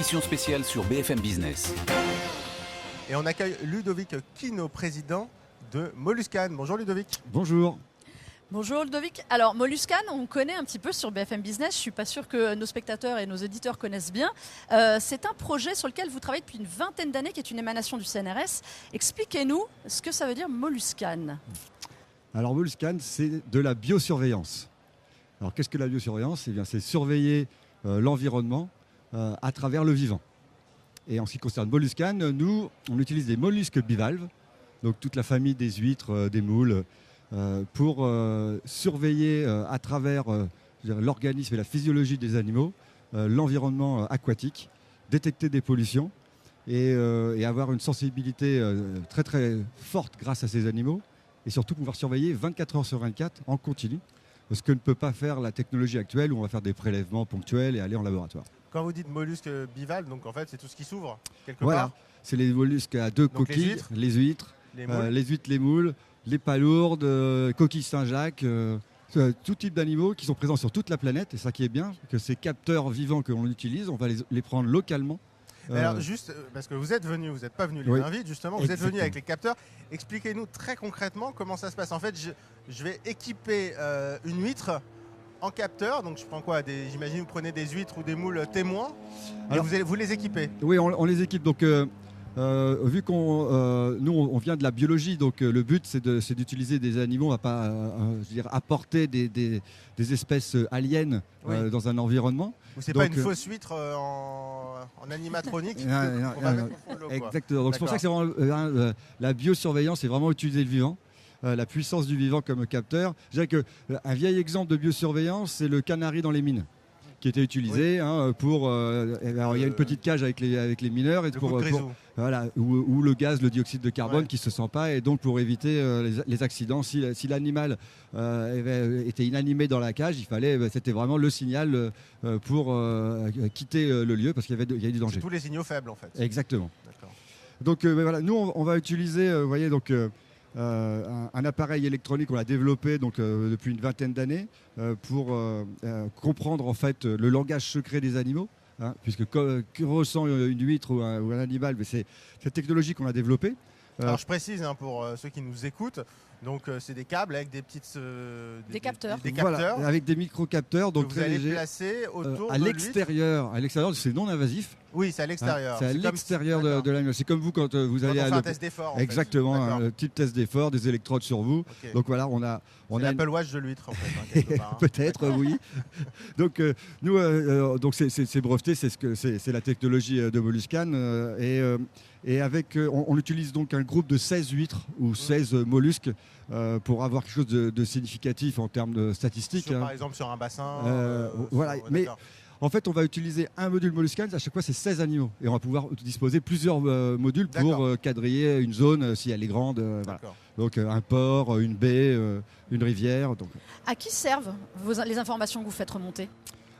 édition spéciale sur BFM Business. Et on accueille Ludovic Quinault, président de Molluscan. Bonjour Ludovic. Bonjour. Bonjour Ludovic. Alors Molluscan, on connaît un petit peu sur BFM Business. Je ne suis pas sûre que nos spectateurs et nos auditeurs connaissent bien. C'est un projet sur lequel vous travaillez depuis une vingtaine d'années, qui est une émanation du CNRS. Expliquez-nous ce que ça veut dire Molluscan. Alors Molluscan, c'est de la biosurveillance. Alors qu'est-ce que la biosurveillance ? Eh bien, c'est surveiller l'environnement à travers le vivant. Et en ce qui concerne Molluscan, nous, on utilise des mollusques bivalves, donc toute la famille des huîtres, des moules, pour surveiller à travers l'organisme et la physiologie des animaux, l'environnement aquatique, détecter des pollutions et avoir une sensibilité très très forte grâce à ces animaux et surtout pouvoir surveiller 24 heures sur 24 en continu, ce que ne peut pas faire la technologie actuelle où on va faire des prélèvements ponctuels et aller en laboratoire. Quand vous dites mollusques bivalves, donc en fait c'est tout ce qui s'ouvre quelque Voilà, part. c'est les mollusques à deux Donc coquilles, les huîtres, les moules, les palourdes, coquilles Saint-Jacques, tout type d'animaux qui sont présents sur toute la planète. Et ça qui est bien, que ces capteurs vivants que l'on utilise, on va les prendre localement. Alors juste, parce que vous êtes venu, vous n'êtes pas venu les mains vides justement, vous êtes venu avec les capteurs. Expliquez-nous très concrètement comment ça se passe. En fait, je vais équiper une huître en capteur, donc je prends quoi, j'imagine vous prenez des huîtres ou des moules témoins, et vous les équipez. Oui, on les équipe. Donc, vu qu'on nous on vient de la biologie, donc le but c'est d'utiliser des animaux à pas apporter des espèces aliens dans un environnement. C'est pas une fausse huître en animatronique. Exactement. Donc c'est pour ça que c'est vraiment la biosurveillance, c'est vraiment utiliser le vivant. La puissance du vivant comme capteur. Je dirais qu'un vieil exemple de biosurveillance, c'est le canari dans les mines, qui était utilisé pour. Alors il y a une petite cage avec les mineurs et ou le gaz, le dioxyde de carbone qui se sent pas, et donc pour éviter les accidents. Si l'animal était inanimé dans la cage, c'était vraiment le signal pour quitter le lieu parce qu'il y avait du danger. C'est tous les signaux faibles en fait. Exactement. Donc voilà, nous on va utiliser, vous voyez donc. Un appareil électronique qu'on a développé depuis une vingtaine d'années pour comprendre en fait le langage secret des animaux, puisque que ressent une huître ou un animal, mais c'est cette technologie qu'on a développée. Alors je précise pour ceux qui nous écoutent, donc c'est des câbles avec des petites des capteurs. Des capteurs avec des micro-capteurs, donc que vous allez placer autour à l'extérieur. À l'extérieur, c'est non invasif. Oui, c'est à l'extérieur. C'est à l'extérieur de l'animal. C'est comme vous quand vous allez à un test d'effort. Exactement, un petit test d'effort, des électrodes sur vous. Donc voilà, on a l'Apple Watch de l'huître en fait. Quelque part, Peut-être, oui. Donc nous, donc c'est breveté, c'est la technologie de Molluscan et avec on utilise donc un groupe de 16 huîtres ou 16 mollusques pour avoir quelque chose de significatif en termes de statistiques. Par exemple sur un bassin. Voilà, mais en fait, on va utiliser un module Molluscan, à chaque fois c'est 16 animaux. Et on va pouvoir disposer plusieurs modules pour quadriller une zone si elle est grande. Voilà. Donc un port, une baie, une rivière. Donc. À qui servent les informations que vous faites remonter ?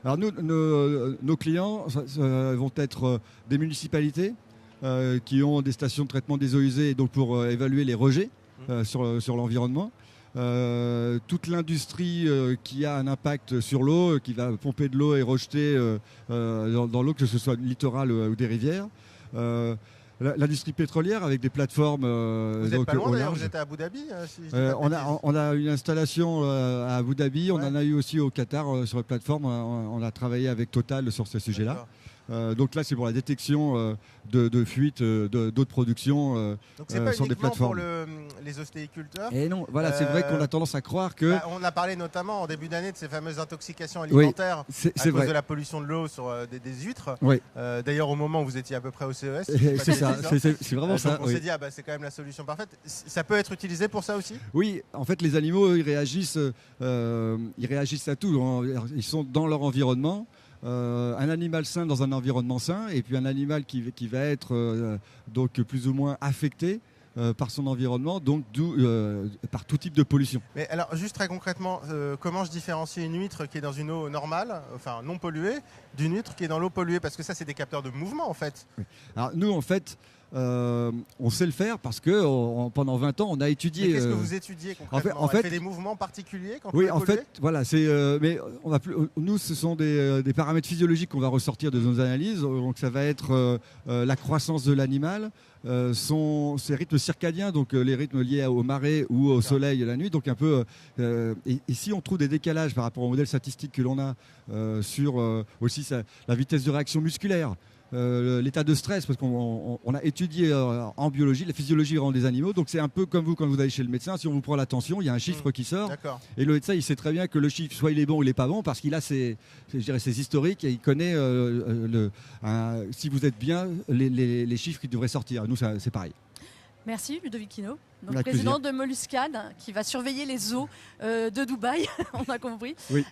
Alors nous, nos clients vont être des municipalités qui ont des stations de traitement des eaux usées, et donc pour évaluer les rejets sur l'environnement. Toute l'industrie qui a un impact sur l'eau, qui va pomper de l'eau et rejeter dans l'eau, que ce soit littoral ou des rivières. L'industrie pétrolière avec des plateformes. Vous êtes pas loin d'ailleurs, vous êtes à Abu Dhabi on a une installation à Abu Dhabi, on en a eu aussi au Qatar sur les plateformes. On a travaillé avec Total sur ce sujet-là. Donc là, c'est pour la détection de fuites d'eau de production sur des plateformes. Pour les ostéiculteurs. Et non, voilà, c'est vrai qu'on a tendance à croire que. On a parlé notamment en début d'année de ces fameuses intoxications alimentaires à cause de la pollution de l'eau sur des huîtres. Oui. D'ailleurs, au moment où vous étiez à peu près au CES. C'est ça, c'est vraiment ça. On s'est dit, c'est quand même la solution parfaite. Ça peut être utilisé pour ça aussi ? Oui, en fait, les animaux, ils réagissent à tout. Ils sont dans leur environnement. Un animal sain dans un environnement sain, et puis un animal qui va être donc plus ou moins affecté par son environnement, donc par tout type de pollution. Mais alors juste très concrètement, comment je différencie une huître qui est dans une eau normale, enfin non polluée, d'une huître qui est dans l'eau polluée ? Parce que ça c'est des capteurs de mouvement en fait. Oui. Alors nous en fait, on sait le faire parce que pendant 20 ans, on a étudié. Mais qu'est-ce que vous étudiez concrètement? en fait, Elle fait des mouvements particuliers quand oui, vous en évoluez? fait, voilà, mais nous, ce sont des paramètres physiologiques qu'on va ressortir de nos analyses. Donc, ça va être la croissance de l'animal, ses rythmes circadiens, donc les rythmes liés aux marées ou au soleil la nuit. Donc, un peu. Et si on trouve des décalages par rapport au modèle statistique que l'on a sur aussi la vitesse de réaction musculaire. L'état de stress, parce qu'on a étudié en biologie la physiologie des animaux, donc c'est un peu comme vous quand vous allez chez le médecin, si on vous prend la tension, il y a un chiffre qui sort, et le médecin il sait très bien que le chiffre, soit il est bon ou il n'est pas bon, parce qu'il a ses historiques et il connaît si vous êtes bien, les chiffres qui devraient sortir. Nous c'est pareil. Merci Ludovic Quinault, donc Avec président plaisir. de Molluscan, qui va surveiller les eaux de Dubaï, on a compris. Oui.